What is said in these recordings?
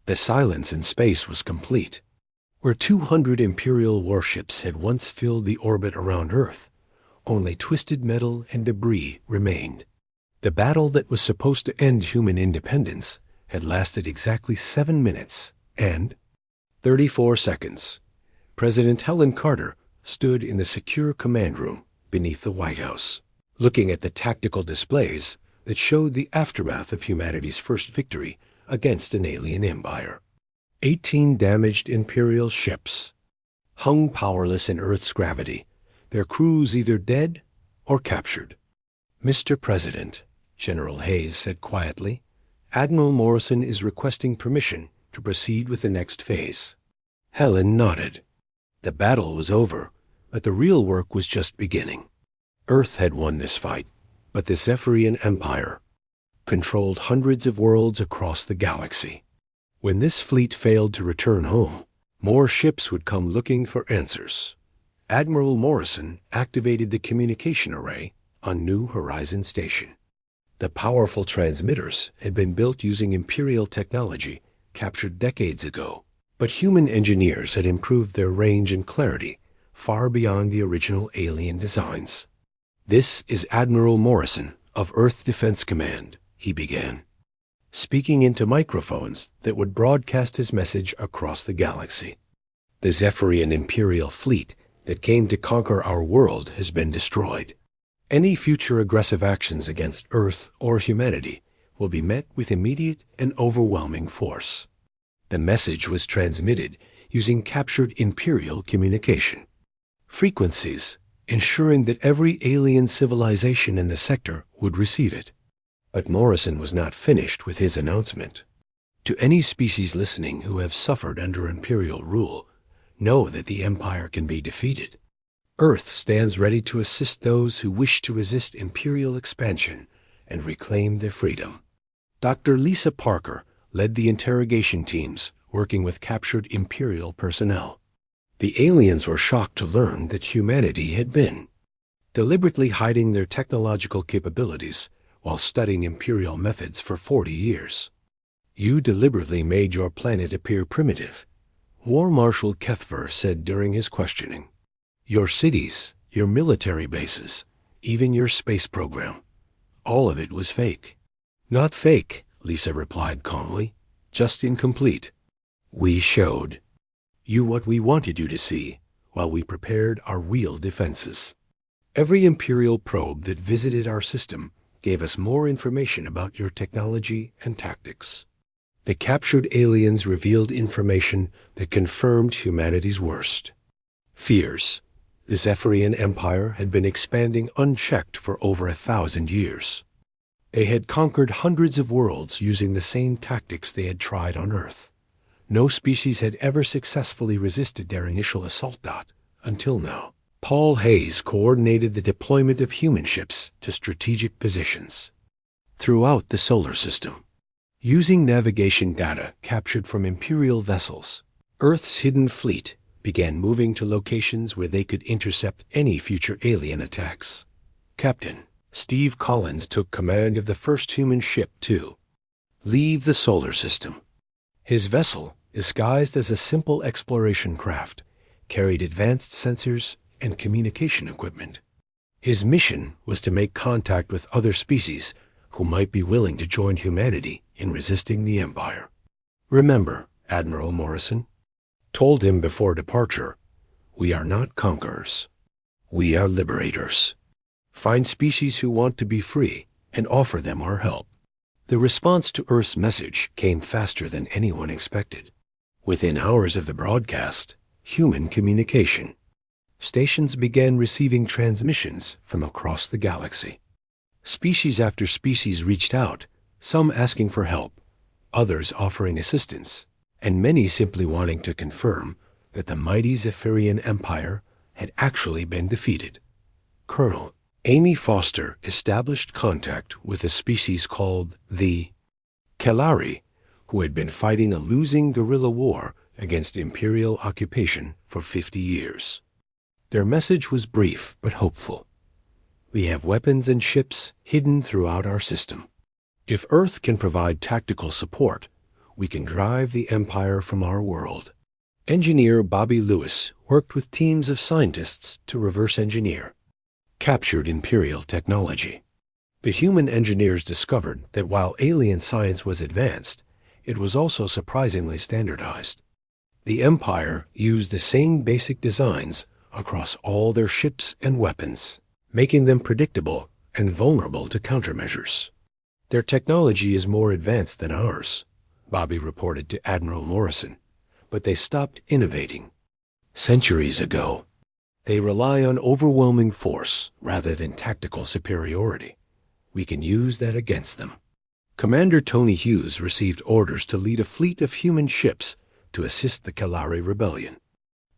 The silence in space was complete. Where 200 Imperial warships had once filled the orbit around Earth, only twisted metal and debris remained. The battle that was supposed to end human independence had lasted exactly 7 minutes and 34 seconds. President Helen Carter stood in the secure command room beneath the White House, looking at the tactical displays that showed the aftermath of humanity's first victory against an alien empire. 18 damaged Imperial ships hung powerless in Earth's gravity, their crews either dead or captured. "Mr. President," General Hayes said quietly, "Admiral Morrison is requesting permission to proceed with the next phase." Helen nodded. The battle was over, but the real work was just beginning. Earth had won this fight, but the Zephyrian Empire controlled hundreds of worlds across the galaxy. When this fleet failed to return home, more ships would come looking for answers. Admiral Morrison activated the communication array on New Horizon Station. The powerful transmitters had been built using Imperial technology captured decades ago, but human engineers had improved their range and clarity far beyond the original alien designs. "This is Admiral Morrison of Earth Defense Command," he began, speaking into microphones that would broadcast his message across the galaxy. "The Zephyrian Imperial fleet that came to conquer our world has been destroyed. Any future aggressive actions against Earth or humanity will be met with immediate and overwhelming force." The message was transmitted using captured Imperial communication frequencies, ensuring that every alien civilization in the sector would receive it. But Morrison was not finished with his announcement. "To any species listening who have suffered under Imperial rule, know that the Empire can be defeated. Earth stands ready to assist those who wish to resist Imperial expansion and reclaim their freedom." Dr. Lisa Parker led the interrogation teams working with captured Imperial personnel. The aliens were shocked to learn that humanity had been deliberately hiding their technological capabilities while studying Imperial methods for 40 years. "You deliberately made your planet appear primitive," War Marshal Kethver said during his questioning. "Your cities, your military bases, even your space program, all of it was fake." "Not fake," Lisa replied calmly, "just incomplete. We showed you what we wanted you to see while we prepared our real defenses. Every Imperial probe that visited our system gave us more information about your technology and tactics. The captured aliens revealed information that confirmed humanity's worst fears. The Zephyrian Empire had been expanding unchecked for over 1,000 years. They had conquered hundreds of worlds using the same tactics they had tried on Earth. No species had ever successfully resisted their initial assault until now. Paul Hayes coordinated the deployment of human ships to strategic positions throughout the solar system. Using navigation data captured from Imperial vessels, Earth's hidden fleet began moving to locations where they could intercept any future alien attacks. Captain Steve Collins took command of the first human ship to leave the solar system. His vessel, disguised as a simple exploration craft, carried advanced sensors and communication equipment. His mission was to make contact with other species who might be willing to join humanity in resisting the Empire. "Remember," Admiral Morrison told him before departure, "we are not conquerors. We are liberators. Find species who want to be free and offer them our help." The response to Earth's message came faster than anyone expected. Within hours of the broadcast, human communication stations began receiving transmissions from across the galaxy. Species after species reached out, some asking for help, others offering assistance, and many simply wanting to confirm that the mighty Zephyrian Empire had actually been defeated. Colonel Amy Foster established contact with a species called the Kelari, who had been fighting a losing guerrilla war against Imperial occupation for 50 years. Their message was brief but hopeful. "We have weapons and ships hidden throughout our system. If Earth can provide tactical support, we can drive the Empire from our world. Engineer Bobby Lewis worked with teams of scientists to reverse engineer captured Imperial technology. The human engineers discovered that while alien science was advanced, it was also surprisingly standardized. The Empire used the same basic designs across all their ships and weapons, making them predictable and vulnerable to countermeasures. Their technology is more advanced than ours, Bobby reported to Admiral Morrison, but they stopped innovating centuries ago. They rely on overwhelming force rather than tactical superiority. We can use that against them. Commander Tony Hughes received orders to lead a fleet of human ships to assist the Kalari Rebellion.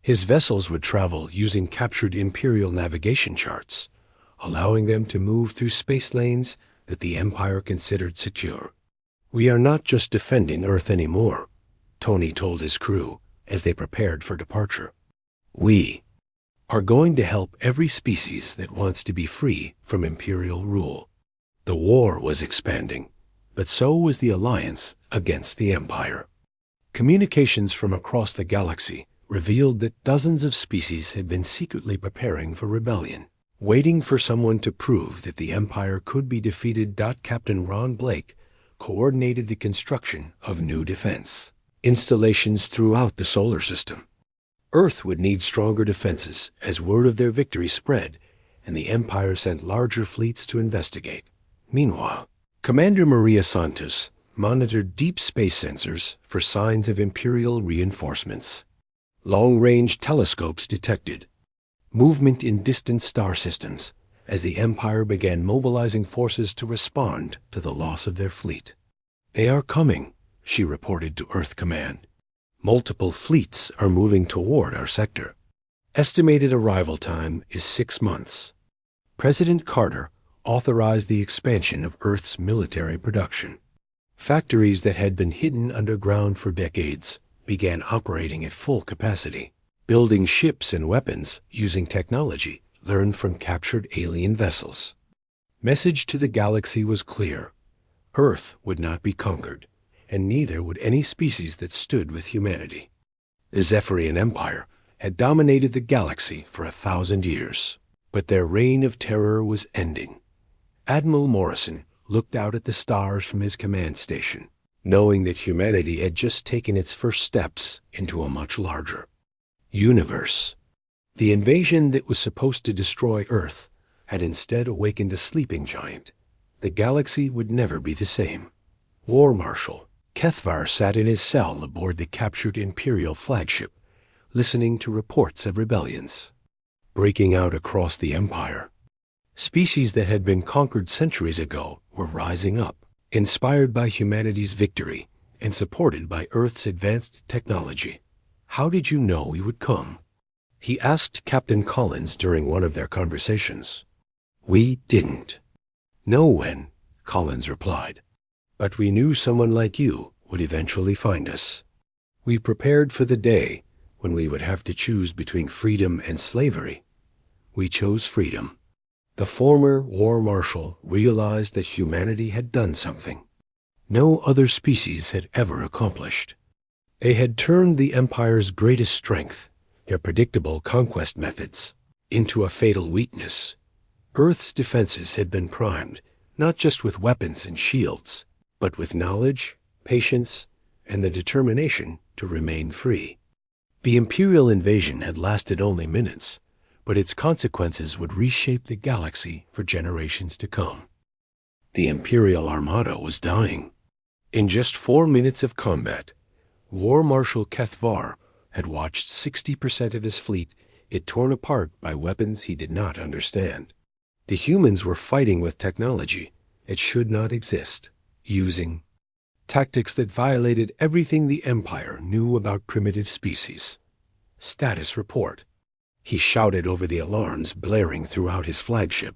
His vessels would travel using captured Imperial navigation charts, allowing them to move through space lanes that the Empire considered secure. "We are not just defending Earth anymore," Tony told his crew as they prepared for departure. "We are going to help every species that wants to be free from Imperial rule." The war was expanding, but so was the alliance against the Empire. Communications from across the galaxy revealed that dozens of species had been secretly preparing for rebellion, waiting for someone to prove that the Empire could be defeated. Captain Ron Blake coordinated the construction of new defense installations throughout the solar system. Earth would need stronger defenses as word of their victory spread, and the Empire sent larger fleets to investigate. Meanwhile, Commander Maria Santos monitored deep space sensors for signs of Imperial reinforcements. Long-range telescopes detected movement in distant star systems as the Empire began mobilizing forces to respond to the loss of their fleet. "They are coming," she reported to Earth Command. "Multiple fleets are moving toward our sector. Estimated arrival time is 6 months." President Carter authorized the expansion of Earth's military production. Factories that had been hidden underground for decades began operating at full capacity, building ships and weapons using technology learned from captured alien vessels. Message to the galaxy was clear. Earth would not be conquered, and neither would any species that stood with humanity. The Zephyrian Empire had dominated the galaxy for 1,000 years, but their reign of terror was ending. Admiral Morrison looked out at the stars from his command station, knowing that humanity had just taken its first steps into a much larger universe. The invasion that was supposed to destroy Earth had instead awakened a sleeping giant. The galaxy would never be the same. War Marshal Kethvar sat in his cell aboard the captured Imperial flagship, listening to reports of rebellions breaking out across the Empire. Species that had been conquered centuries ago were rising up, inspired by humanity's victory and supported by Earth's advanced technology. "How did you know we would come?" he asked Captain Collins during one of their conversations. "We didn't know when," Collins replied, "but we knew someone like you would eventually find us. We prepared for the day when we would have to choose between freedom and slavery. We chose freedom." The former War Marshal realized that humanity had done something no other species had ever accomplished. They had turned the Empire's greatest strength, their predictable conquest methods, into a fatal weakness. Earth's defenses had been primed, not just with weapons and shields, but with knowledge, patience, and the determination to remain free. The Imperial invasion had lasted only minutes, but its consequences would reshape the galaxy for generations to come. The Imperial Armada was dying. In just 4 minutes of combat, War Marshal Kethvar had watched 60% of his fleet get torn apart by weapons he did not understand. The humans were fighting with technology that should not exist, using tactics that violated everything the Empire knew about primitive species. "Status report." He shouted over the alarms blaring throughout his flagship.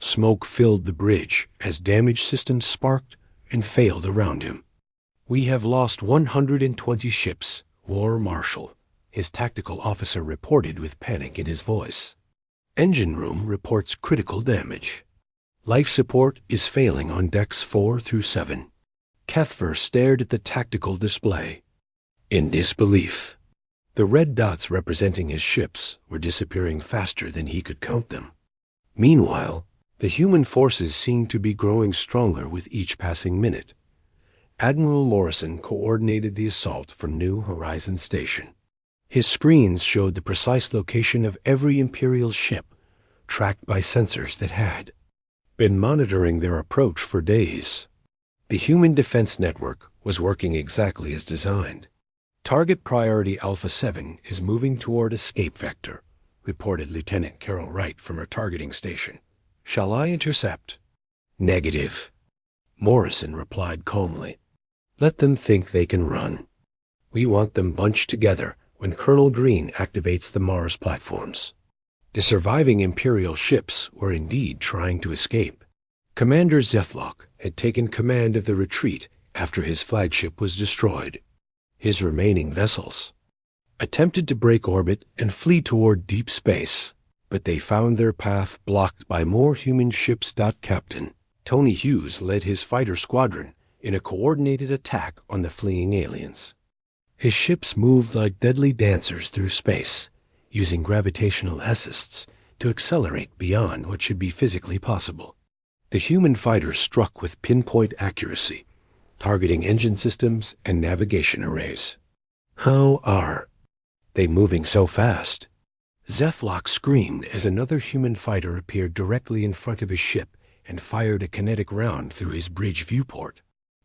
Smoke filled the bridge as damaged systems sparked and failed around him. "We have lost 120 ships, War Marshal," his tactical officer reported with panic in his voice. "Engine room reports critical damage. Life support is failing on decks 4 through 7. Cuthbert stared at the tactical display in disbelief. The red dots representing his ships were disappearing faster than he could count them. Meanwhile, the human forces seemed to be growing stronger with each passing minute. Admiral Morrison coordinated the assault from New Horizons Station. His screens showed the precise location of every Imperial ship, tracked by sensors that had been monitoring their approach for days. The human defense network was working exactly as designed. Target priority Alpha 7 is moving toward escape vector, reported Lieutenant Carol Wright from her targeting station. Shall I intercept? Negative. Morrison replied calmly. Let them think they can run. We want them bunched together when Colonel Green activates the Mars platforms. The surviving Imperial ships were indeed trying to escape. Commander Zethlock had taken command of the retreat after his flagship was destroyed. His remaining vessels attempted to break orbit and flee toward deep space, but they found their path blocked by more human ships. Captain Tony Hughes led his fighter squadron in a coordinated attack on the fleeing aliens. His ships moved like deadly dancers through space, using gravitational assists to accelerate beyond what should be physically possible. The human fighters struck with pinpoint accuracy, targeting engine systems and navigation arrays. How are they moving so fast? Zethlock screamed as another human fighter appeared directly in front of his ship and fired a kinetic round through his bridge viewport.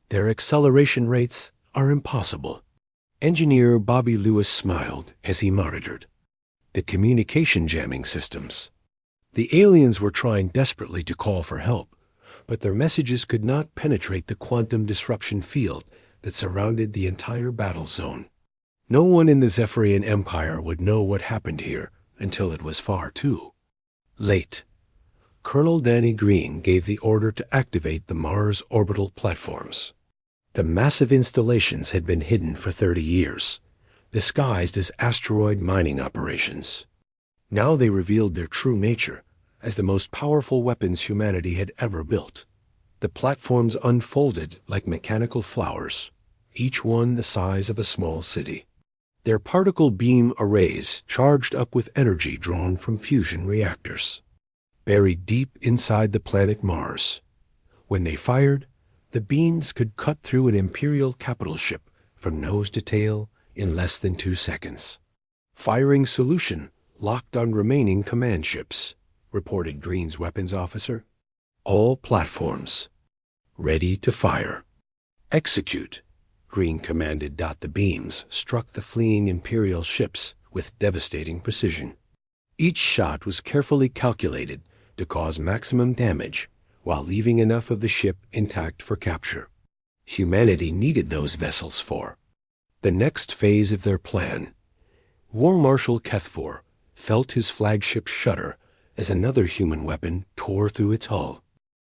Their acceleration rates are impossible. Engineer Bobby Lewis smiled as he monitored the communication jamming systems. The aliens were trying desperately to call for help, but their messages could not penetrate the quantum disruption field that surrounded the entire battle zone. No one in the Zephyrian Empire would know what happened here until it was far too late. Colonel Danny Green gave the order to activate the Mars orbital platforms. The massive installations had been hidden for 30 years, disguised as asteroid mining operations. Now they revealed their true nature as the most powerful weapons humanity had ever built. The platforms unfolded like mechanical flowers, each one the size of a small city. Their particle beam arrays charged up with energy drawn from fusion reactors, buried deep inside the planet Mars. When they fired, the beams could cut through an Imperial capital ship from nose to tail in less than 2 seconds. Firing solution locked on remaining command ships, reported Green's weapons officer. All platforms ready to fire. Execute, Green commanded. The beams struck the fleeing Imperial ships with devastating precision. Each shot was carefully calculated to cause maximum damage while leaving enough of the ship intact for capture. Humanity needed those vessels for the next phase of their plan. War Marshal Cuthbert felt his flagship shudder as another human weapon tore through its hull.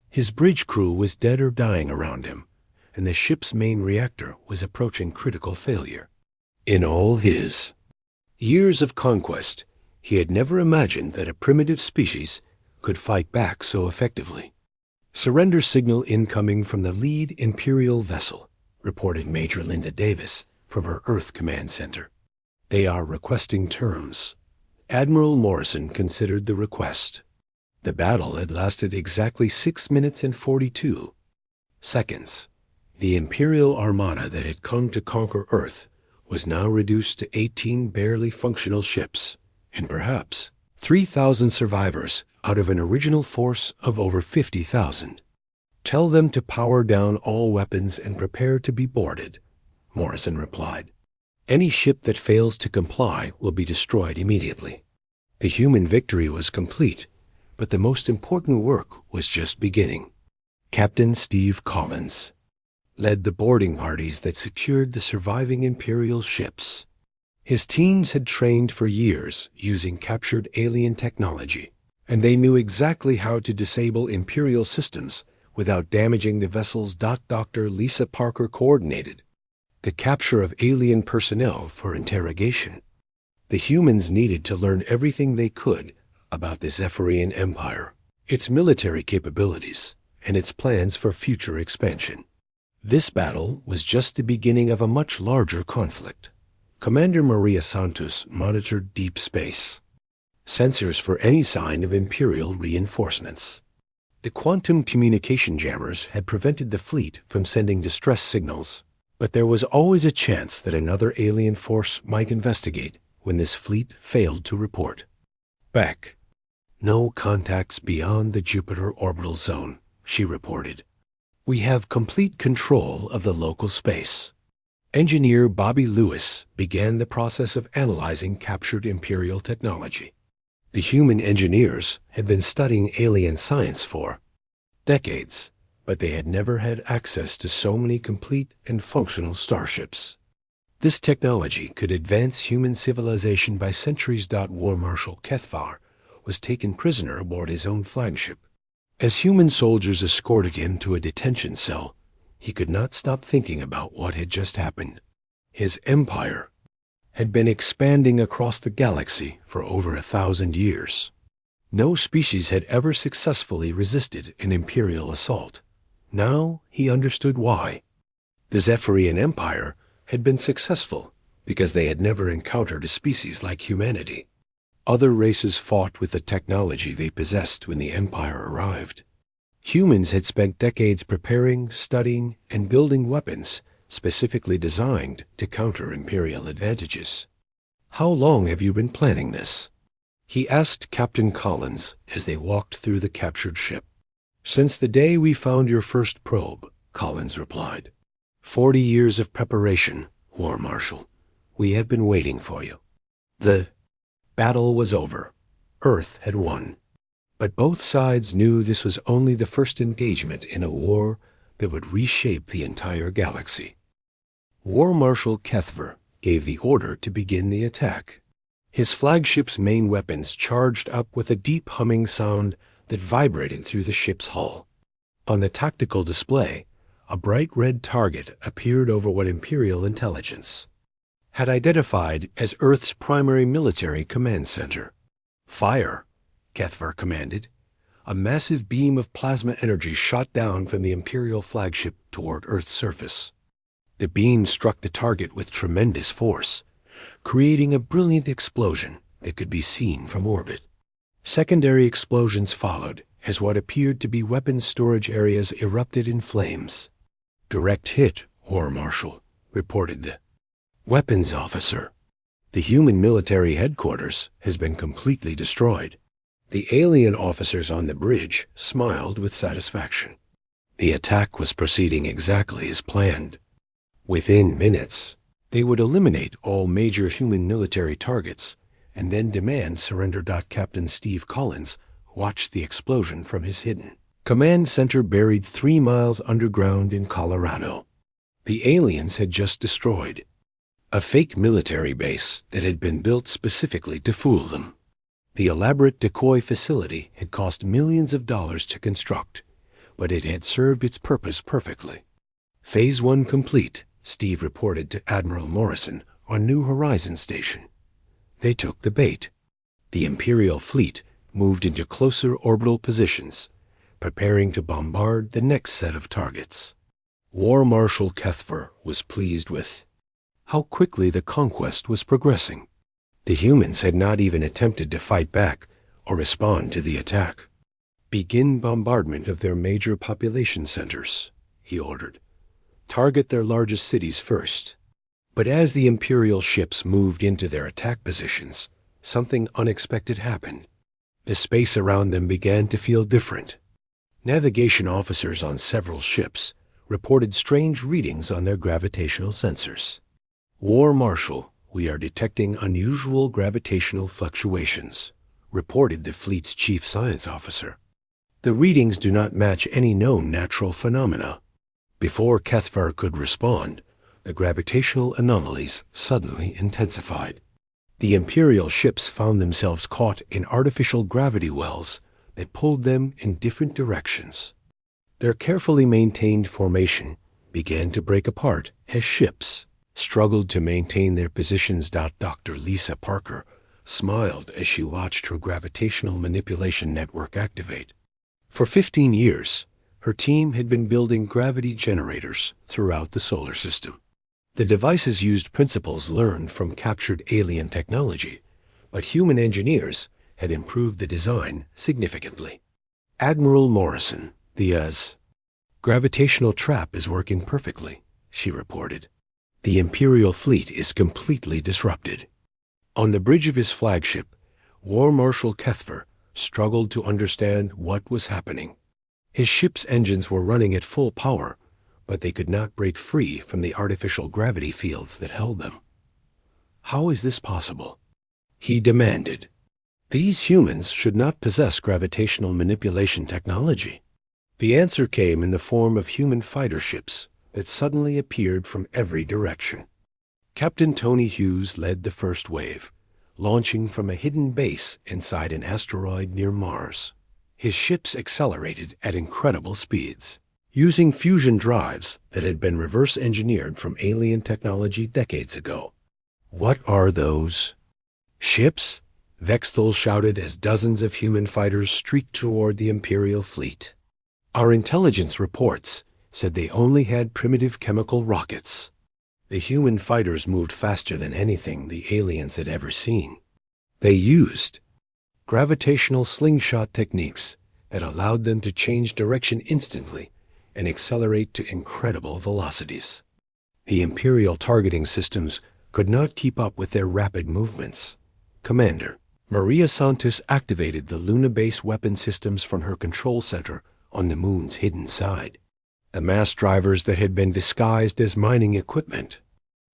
His bridge crew was dead or dying around him, and the ship's main reactor was approaching critical failure. In all his years of conquest, he had never imagined that a primitive species could fight back so effectively. Surrender signal incoming from the lead Imperial vessel, reported Major Linda Davis from her Earth Command Center. They are requesting terms. Admiral Morrison considered the request. The battle had lasted exactly 6 minutes and 42 seconds. The Imperial armada that had come to conquer Earth was now reduced to 18 barely functional ships, and perhaps 3,000 survivors out of an original force of over 50,000. Tell them to power down all weapons and prepare to be boarded, Morrison replied. Any ship that fails to comply will be destroyed immediately. The human victory was complete, but the most important work was just beginning. Captain Steve Collins led the boarding parties that secured the surviving Imperial ships. His teams had trained for years using captured alien technology, and they knew exactly how to disable Imperial systems without damaging the vessels. Dr. Lisa Parker coordinated the capture of alien personnel for interrogation. The humans needed to learn everything they could about the Zephyrian Empire, its military capabilities, and its plans for future expansion. This battle was just the beginning of a much larger conflict. Commander Maria Santos monitored deep space, sensors for any sign of Imperial reinforcements. The quantum communication jammers had prevented the fleet from sending distress signals, but there was always a chance that another alien force might investigate when this fleet failed to report back. "No contacts beyond the Jupiter orbital zone," she reported. "We have complete control of the local space." Engineer Bobby Lewis began the process of analyzing captured Imperial technology. The human engineers had been studying alien science for decades, but they had never had access to so many complete and functional starships. This technology could advance human civilization by centuries. War Marshal Kethvar was taken prisoner aboard his own flagship. As human soldiers escorted him to a detention cell, he could not stop thinking about what had just happened. His empire had been expanding across the galaxy for over 1,000 years. No species had ever successfully resisted an Imperial assault. Now he understood why. The Zephyrian Empire had been successful because they had never encountered a species like humanity. Other races fought with the technology they possessed when the Empire arrived. Humans had spent decades preparing, studying, and building weapons specifically designed to counter Imperial advantages. "How long have you been planning this?" he asked Captain Collins as they walked through the captured ship. "Since the day we found your first probe," Collins replied. 40 years of preparation, War Marshal. We have been waiting for you." The battle was over. Earth had won. But both sides knew this was only the first engagement in a war that would reshape the entire galaxy. War Marshal Kethvar gave the order to begin the attack. His flagship's main weapons charged up with a deep humming sound that vibrated through the ship's hull. On the tactical display, a bright red target appeared over what Imperial intelligence had identified as Earth's primary military command center. "Fire," Kethvar commanded. A massive beam of plasma energy shot down from the Imperial flagship toward Earth's surface. The beam struck the target with tremendous force, creating a brilliant explosion that could be seen from orbit. Secondary explosions followed as what appeared to be weapons storage areas erupted in flames. "Direct hit, War Marshal," reported the weapons officer. "The human military headquarters has been completely destroyed." The alien officers on the bridge smiled with satisfaction. The attack was proceeding exactly as planned. Within minutes, they would eliminate all major human military targets and then demand surrender. Captain Steve Collins watched the explosion from his hidden command center buried 3 miles underground in Colorado. The aliens had just destroyed a fake military base that had been built specifically to fool them. The elaborate decoy facility had cost millions of dollars to construct, but it had served its purpose perfectly. "Phase 1 complete," Steve reported to Admiral Morrison on New Horizons Station. They took the bait. The Imperial fleet moved into closer orbital positions, preparing to bombard the next set of targets. War Marshal Kethvar was pleased with how quickly the conquest was progressing. The humans had not even attempted to fight back or respond to the attack. "Begin bombardment of their major population centers," he ordered. "Target their largest cities first." But as the Imperial ships moved into their attack positions, something unexpected happened. The space around them began to feel different. Navigation officers on several ships reported strange readings on their gravitational sensors. "War Marshal, we are detecting unusual gravitational fluctuations," reported the fleet's chief science officer. "The readings do not match any known natural phenomena." Before Kethvar could respond, the gravitational anomalies suddenly intensified. The Imperial ships found themselves caught in artificial gravity wells that pulled them in different directions. Their carefully maintained formation began to break apart as ships struggled to maintain their positions. Dr. Lisa Parker smiled as she watched her gravitational manipulation network activate. For 15 years, Her team had been building gravity generators throughout the solar system. The devices used principles learned from captured alien technology, but human engineers had improved the design significantly. Admiral Morrison, the gravitational trap is working perfectly, she reported. The Imperial fleet is completely disrupted. On the bridge of his flagship, War Marshal Kethver struggled to understand what was happening. His ship's engines were running at full power, but they could not break free from the artificial gravity fields that held them. How is this possible? He demanded. These humans should not possess gravitational manipulation technology. The answer came in the form of human fighter ships that suddenly appeared from every direction. Captain Tony Hughes led the first wave, launching from a hidden base inside an asteroid near Mars. His ships accelerated at incredible speeds, using fusion drives that had been reverse-engineered from alien technology decades ago. What are those ships? Vexthal shouted as dozens of human fighters streaked toward the Imperial fleet. Our intelligence reports said they only had primitive chemical rockets. The human fighters moved faster than anything the aliens had ever seen. They used gravitational slingshot techniques that allowed them to change direction instantly and accelerate to incredible velocities. The Imperial targeting systems could not keep up with their rapid movements. Commander Maria Santos activated the Luna base weapon systems from her control center on the moon's hidden side. The mass drivers that had been disguised as mining equipment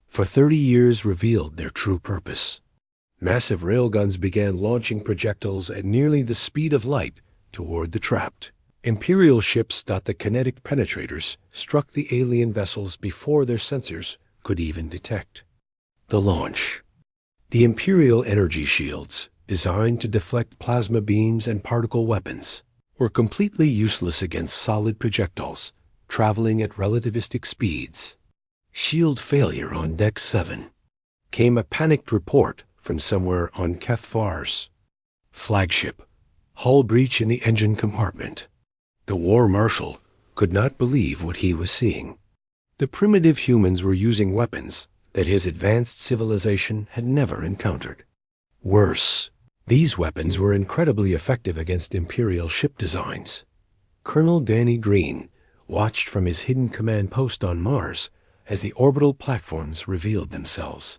for 30 years revealed their true purpose. Massive railguns began launching projectiles at nearly the speed of light toward the trapped. Imperial ships thought the kinetic penetrators struck the alien vessels before their sensors could even detect. The launch. The Imperial energy shields, designed to deflect plasma beams and particle weapons, were completely useless against solid projectiles traveling at relativistic speeds. Shield failure on Deck 7. Came a panicked report from somewhere on Kethvar's flagship. Hull breach in the engine compartment. The War Marshal could not believe what he was seeing. The primitive humans were using weapons that his advanced civilization had never encountered. Worse, these weapons were incredibly effective against Imperial ship designs. Colonel Danny Green watched from his hidden command post on Mars as the orbital platforms revealed themselves.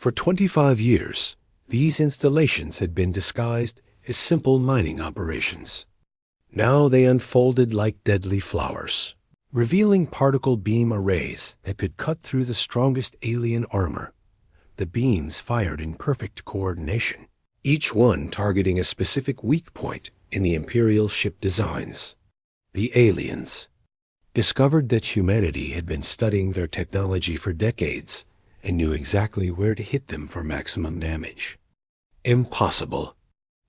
For 25 years, these installations had been disguised as simple mining operations. Now they unfolded like deadly flowers, revealing particle beam arrays that could cut through the strongest alien armor. The beams fired in perfect coordination, each one targeting a specific weak point in the Imperial ship designs. The aliens discovered that humanity had been studying their technology for decades and knew exactly where to hit them for maximum damage. Impossible.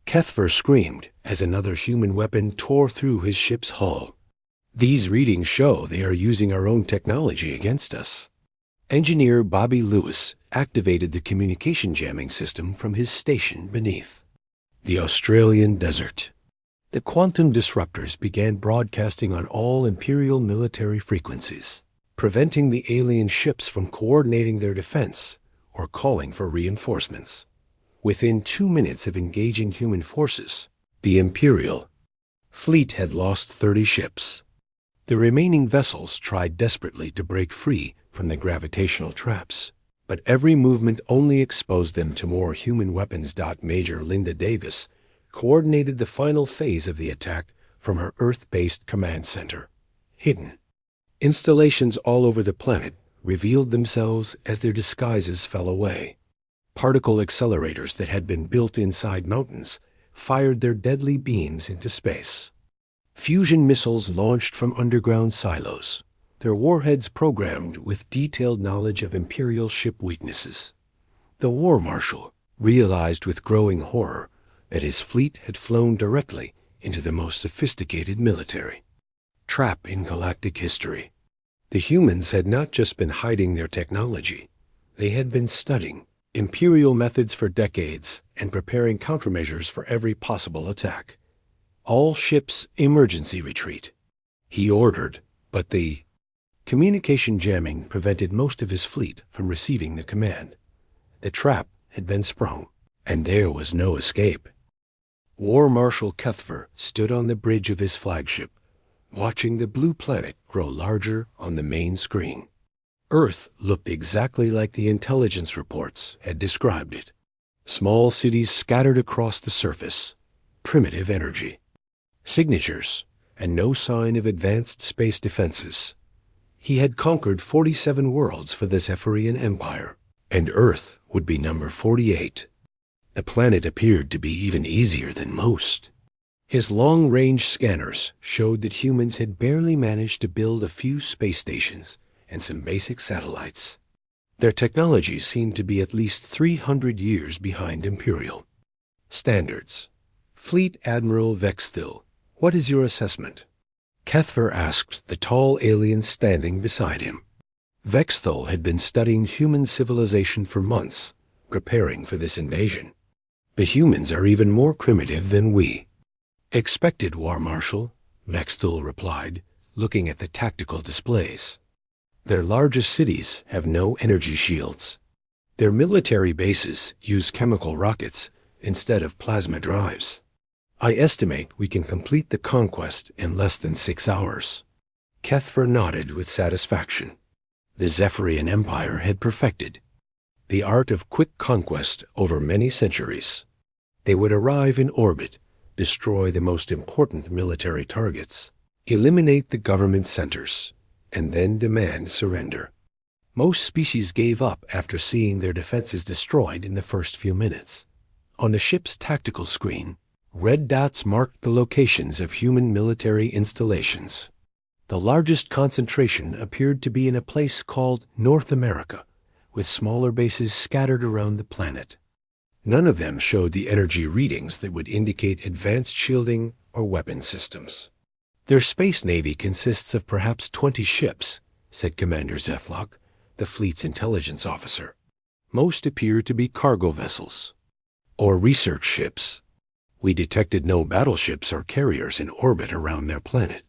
Kethver screamed as another human weapon tore through his ship's hull. These readings show they are using our own technology against us. Engineer Bobby Lewis activated the communication jamming system from his station beneath. The Australian desert. The quantum disruptors began broadcasting on all Imperial military frequencies, preventing the alien ships from coordinating their defense or calling for reinforcements. Within 2 minutes of engaging human forces, the Imperial fleet had lost 30 ships. The remaining vessels tried desperately to break free from the gravitational traps, but every movement only exposed them to more human weapons. Major Linda Davis coordinated the final phase of the attack from her Earth-based command center. Hidden installations all over the planet revealed themselves as their disguises fell away. Particle accelerators that had been built inside mountains fired their deadly beams into space. Fusion missiles launched from underground silos, their warheads programmed with detailed knowledge of Imperial ship weaknesses. The War Marshal realized with growing horror that his fleet had flown directly into the most sophisticated military trap in galactic history. The humans had not just been hiding their technology, they had been studying Imperial methods for decades and preparing countermeasures for every possible attack. All ships emergency retreat. He ordered, but the communication jamming prevented most of his fleet from receiving the command. The trap had been sprung, and there was no escape. War Marshal Cuthver stood on the bridge of his flagship, watching the blue planet grow larger on the main screen. Earth looked exactly like the intelligence reports had described it. Small cities scattered across the surface, primitive energy, signatures, and no sign of advanced space defenses. He had conquered 47 worlds for the Zephyrian Empire, and Earth would be number 48. The planet appeared to be even easier than most. His long-range scanners showed that humans had barely managed to build a few space stations and some basic satellites. Their technology seemed to be at least 300 years behind Imperial standards. Fleet Admiral Vexthil, what is your assessment? Cuthver asked the tall alien standing beside him. Vexthil had been studying human civilization for months, preparing for this invasion. The humans are even more primitive than we. Expected, War Marshal, Vexthil replied, looking at the tactical displays. Their largest cities have no energy shields. Their military bases use chemical rockets instead of plasma drives. I estimate we can complete the conquest in less than 6 hours. Cuthver nodded with satisfaction. The Zephyrian Empire had perfected the art of quick conquest over many centuries. They would arrive in orbit, destroy the most important military targets, eliminate the government centers, and then demand surrender. Most species gave up after seeing their defenses destroyed in the first few minutes. On the ship's tactical screen, red dots marked the locations of human military installations. The largest concentration appeared to be in a place called North America, with smaller bases scattered around the planet. None of them showed the energy readings that would indicate advanced shielding or weapon systems. Their space navy consists of perhaps 20 ships, said Commander Zethlock, the fleet's intelligence officer. Most appear to be cargo vessels or research ships. We detected no battleships or carriers in orbit around their planet.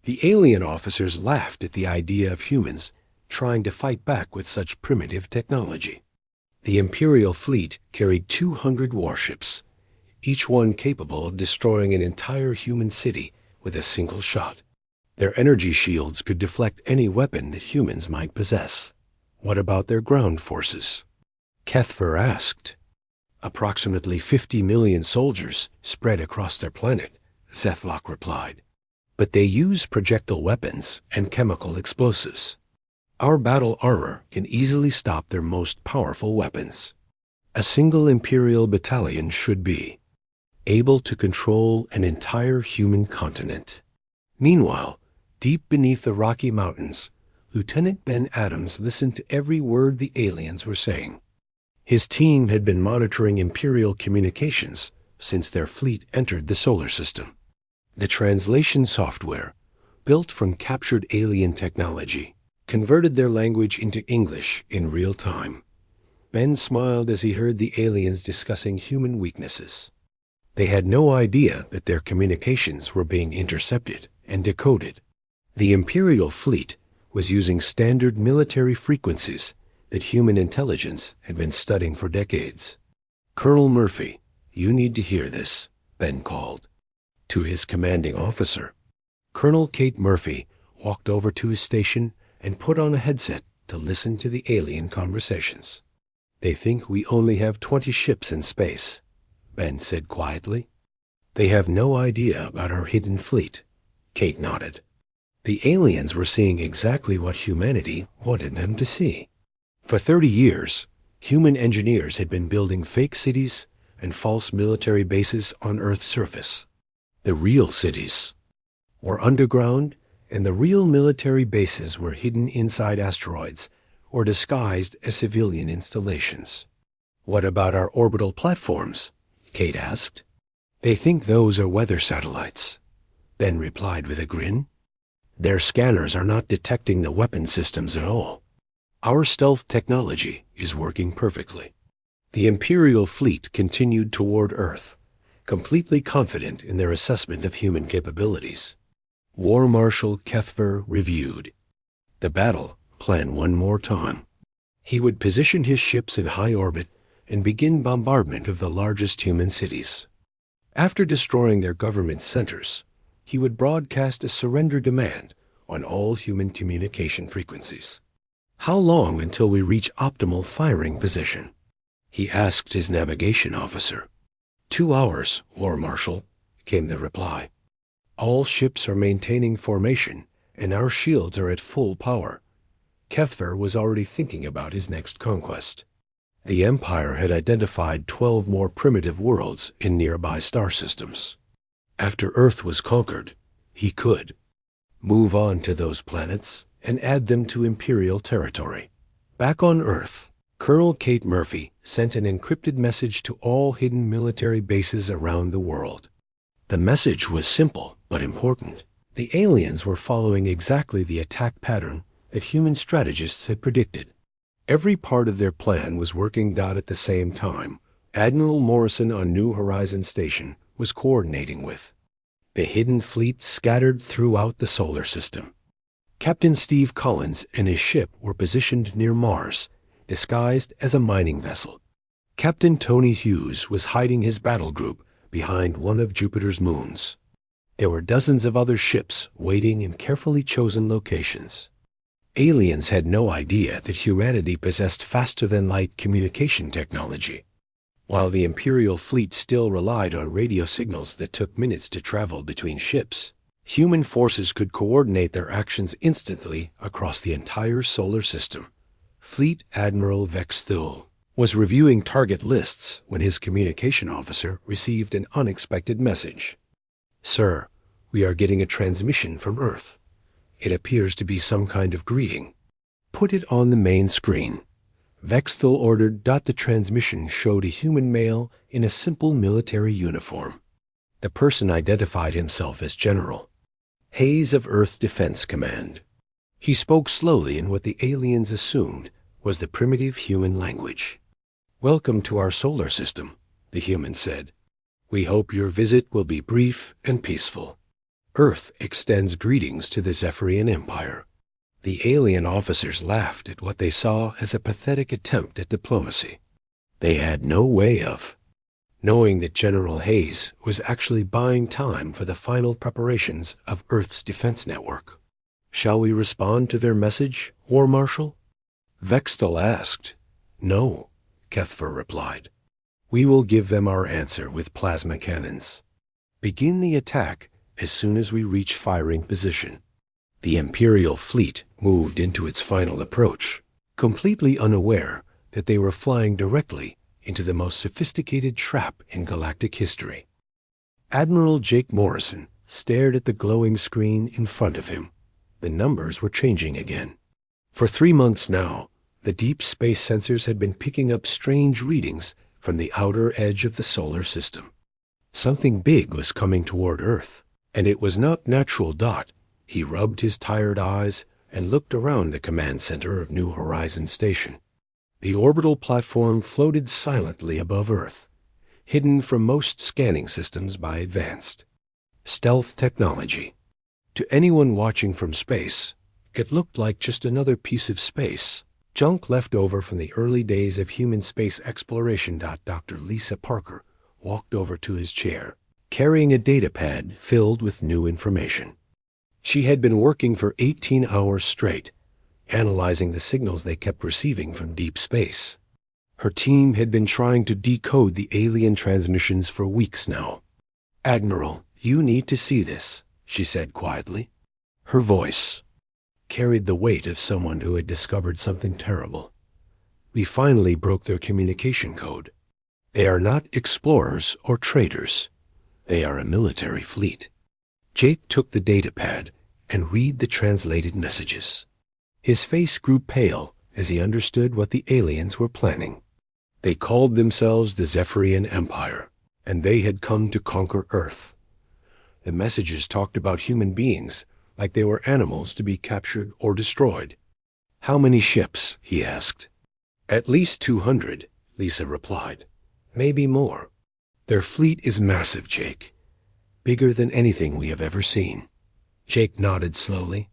The alien officers laughed at the idea of humans trying to fight back with such primitive technology. The Imperial fleet carried 200 warships, each one capable of destroying an entire human city with a single shot. Their energy shields could deflect any weapon that humans might possess. What about their ground forces? Cuthver asked. Approximately 50 million soldiers spread across their planet, Zethlock replied. But they use projectile weapons and chemical explosives. Our battle armor can easily stop their most powerful weapons. A single Imperial battalion should be able to control an entire human continent. Meanwhile, deep beneath the Rocky Mountains, Lieutenant Ben Adams listened to every word the aliens were saying. His team had been monitoring Imperial communications since their fleet entered the solar system. The translation software, built from captured alien technology, converted their language into English in real time. Ben smiled as he heard the aliens discussing human weaknesses. They had no idea that their communications were being intercepted and decoded. The Imperial fleet was using standard military frequencies that human intelligence had been studying for decades. Colonel Murphy, you need to hear this, Ben called. To his commanding officer, Colonel Kate Murphy walked over to his station and put on a headset to listen to the alien conversations. They think we only have 20 ships in space, Ben said quietly. They have no idea about our hidden fleet. Kate nodded. The aliens were seeing exactly what humanity wanted them to see. For 30 years, human engineers had been building fake cities and false military bases on Earth's surface. The real cities were underground, and the real military bases were hidden inside asteroids or disguised as civilian installations. What about our orbital platforms? Kate asked. They think those are weather satellites, Ben replied with a grin. Their scanners are not detecting the weapon systems at all. Our stealth technology is working perfectly. The Imperial fleet continued toward Earth, completely confident in their assessment of human capabilities. War Marshal Kethver reviewed. The battle plan one more time. He would position his ships in high orbit and begin bombardment of the largest human cities. After destroying their government centers, he would broadcast a surrender demand on all human communication frequencies. How long until we reach optimal firing position? He asked his navigation officer. 2 hours, War Marshal, came the reply. All ships are maintaining formation, and our shields are at full power. Kethver was already thinking about his next conquest. The Empire had identified 12 more primitive worlds in nearby star systems. After Earth was conquered, he could move on to those planets and add them to Imperial territory. Back on Earth, Colonel Kate Murphy sent an encrypted message to all hidden military bases around the world. The message was simple but important. The aliens were following exactly the attack pattern that human strategists had predicted. Every part of their plan was working out at the same time. Admiral Morrison on New Horizon Station was coordinating with the hidden fleet scattered throughout the solar system. Captain Steve Collins and his ship were positioned near Mars, disguised as a mining vessel. Captain Tony Hughes was hiding his battle group behind one of Jupiter's moons. There were dozens of other ships waiting in carefully chosen locations. Aliens had no idea that humanity possessed faster-than-light communication technology. While the Imperial fleet still relied on radio signals that took minutes to travel between ships, human forces could coordinate their actions instantly across the entire solar system. Fleet Admiral Vex Thule was reviewing target lists when his communication officer received an unexpected message. Sir, we are getting a transmission from Earth. It appears to be some kind of greeting. Put it on the main screen. Vexthal ordered. The transmission showed a human male in a simple military uniform. The person identified himself as General Hayes of Earth Defense Command. He spoke slowly in what the aliens assumed was the primitive human language. Welcome to our solar system, the human said. We hope your visit will be brief and peaceful. Earth extends greetings to the Zephyrian Empire. The alien officers laughed at what they saw as a pathetic attempt at diplomacy. They had no way of knowing that General Hayes was actually buying time for the final preparations of Earth's defense network. Shall we respond to their message, War Marshal? Vexthal asked. No, Kethver replied. We will give them our answer with plasma cannons. Begin the attack as soon as we reach firing position. The Imperial fleet moved into its final approach, completely unaware that they were flying directly into the most sophisticated trap in galactic history. Admiral Jake Morrison stared at the glowing screen in front of him. The numbers were changing again. For 3 months now, the deep space sensors had been picking up strange readings from the outer edge of the solar system. Something big was coming toward Earth, and it was not natural. He rubbed his tired eyes and looked around the command center of New Horizon Station. The orbital platform floated silently above Earth, hidden from most scanning systems by advanced stealth technology. To anyone watching from space, it looked like just another piece of space, junk left over from the early days of human space exploration. Dr. Lisa Parker walked over to his chair, carrying a data pad filled with new information. She had been working for 18 hours straight, analyzing the signals they kept receiving from deep space. Her team had been trying to decode the alien transmissions for weeks now. Admiral, you need to see this, she said quietly. Her voice carried the weight of someone who had discovered something terrible. We finally broke their communication code. They are not explorers or traders. They are a military fleet. Jake took the datapad and read the translated messages. His face grew pale as he understood what the aliens were planning. They called themselves the Zephyrian Empire, and they had come to conquer Earth. The messages talked about human beings like they were animals to be captured or destroyed. How many ships? He asked. At least 200, Lisa replied. Maybe more. Their fleet is massive, Jake. Bigger than anything we have ever seen. Jake nodded slowly.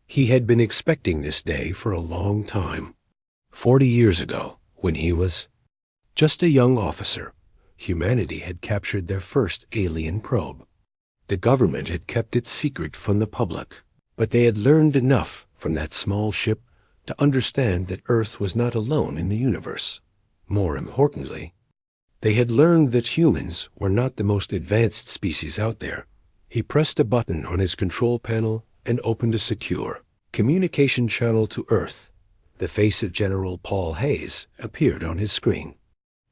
He had been expecting this day for a long time. 40 years ago, when he was just a young officer, humanity had captured their first alien probe. The government had kept it secret from the public, but they had learned enough from that small ship to understand that Earth was not alone in the universe. More importantly, they had learned that humans were not the most advanced species out there. He pressed a button on his control panel and opened a secure communication channel to Earth. The face of General Paul Hayes appeared on his screen.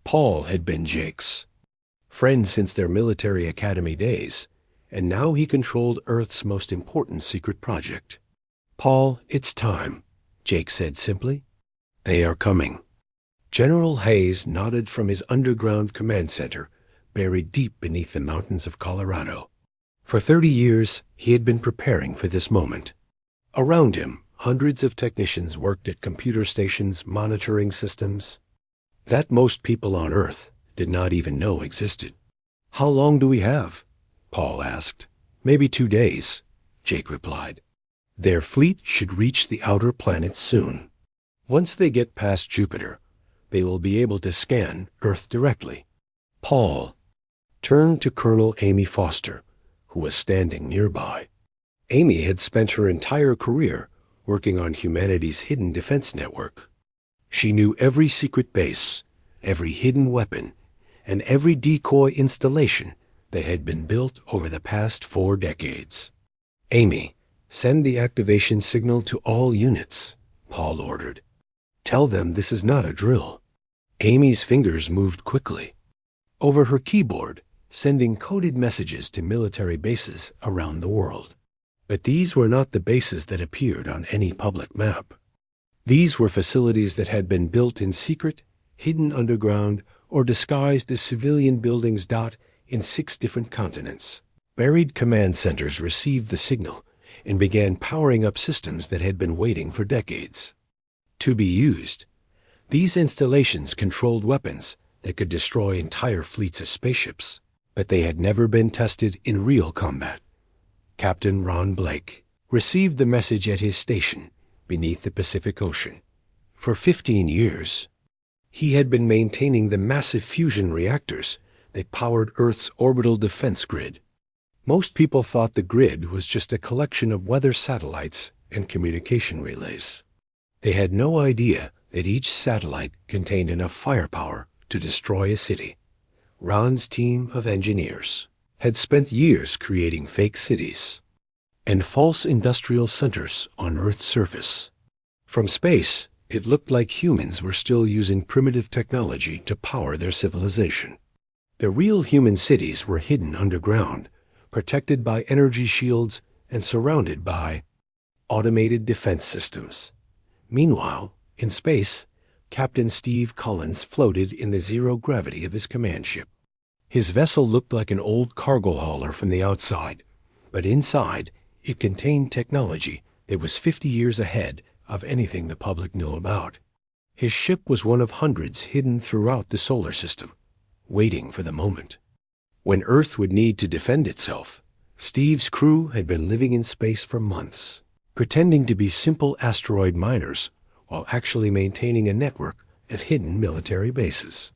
Paul had been Jake's friend since their military academy days, and now he controlled Earth's most important secret project. "Paul, it's time," Jake said simply. "They are coming." General Hayes nodded from his underground command center, buried deep beneath the mountains of Colorado. For 30 years, he had been preparing for this moment. Around him, hundreds of technicians worked at computer stations monitoring systems that most people on Earth did not even know existed. "How long do we have?" Paul asked. "Maybe 2 days," Jake replied. "Their fleet should reach the outer planets soon. Once they get past Jupiter, they will be able to scan Earth directly." Paul turned to Colonel Amy Foster, who was standing nearby. Amy had spent her entire career working on humanity's hidden defense network. She knew every secret base, every hidden weapon, and every decoy installation that had been built over the past 4 decades. "Amy, send the activation signal to all units," Paul ordered. "Tell them this is not a drill." Amy's fingers moved quickly over her keyboard, sending coded messages to military bases around the world. But these were not the bases that appeared on any public map. These were facilities that had been built in secret, hidden underground, or disguised as civilian buildings in 6 different continents. Buried command centers received the signal and began powering up systems that had been waiting for decades to be used. These installations controlled weapons that could destroy entire fleets of spaceships, but they had never been tested in real combat. Captain Ron Blake received the message at his station beneath the Pacific Ocean. For 15 years, he had been maintaining the massive fusion reactors that powered Earth's orbital defense grid. Most people thought the grid was just a collection of weather satellites and communication relays. They had no idea that each satellite contained enough firepower to destroy a city. Ron's team of engineers had spent years creating fake cities and false industrial centers on Earth's surface. From space, it looked like humans were still using primitive technology to power their civilization. The real human cities were hidden underground, protected by energy shields and surrounded by automated defense systems. Meanwhile, in space, Captain Steve Collins floated in the zero gravity of his command ship. His vessel looked like an old cargo hauler from the outside, but inside it contained technology that was 50 years ahead of anything the public knew about. His ship was one of hundreds hidden throughout the solar system, waiting for the moment when Earth would need to defend itself. Steve's crew had been living in space for months, pretending to be simple asteroid miners while actually maintaining a network of hidden military bases.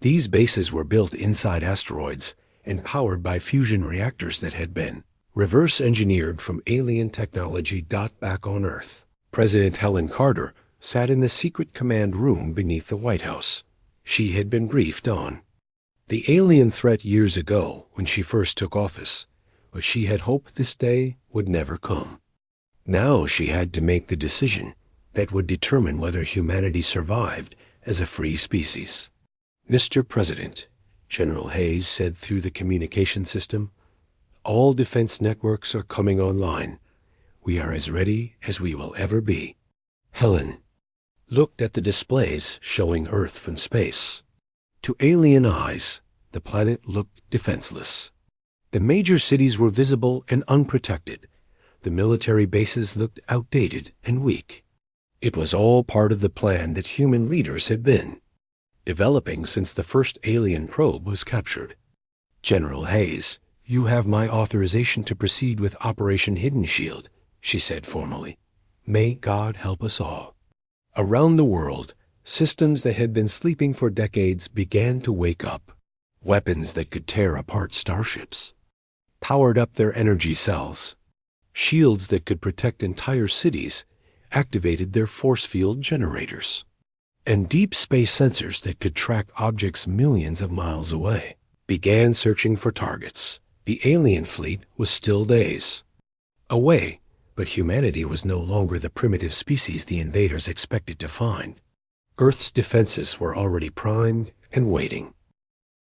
These bases were built inside asteroids and powered by fusion reactors that had been reverse engineered from alien technology. Back on Earth, President Helen Carter sat in the secret command room beneath the White House. She had been briefed on the alien threat years ago when she first took office, but she had hoped this day would never come. Now she had to make the decision that would determine whether humanity survived as a free species. "Mr. President," General Hayes said through the communication system, "all defense networks are coming online. We are as ready as we will ever be." Helen looked at the displays showing Earth from space. To alien eyes, the planet looked defenseless. The major cities were visible and unprotected. The military bases looked outdated and weak. It was all part of the plan that human leaders had been developing since the first alien probe was captured. General Hayes "You have my authorization to proceed with Operation Hidden Shield," she said formally. "May God help us all." Around the world, systems that had been sleeping for decades began to wake up. Weapons that could tear apart starships powered up their energy cells. Shields that could protect entire cities activated their force field generators. And deep space sensors that could track objects millions of miles away began searching for targets. The alien fleet was still days away, but humanity was no longer the primitive species the invaders expected to find. Earth's defenses were already primed and waiting.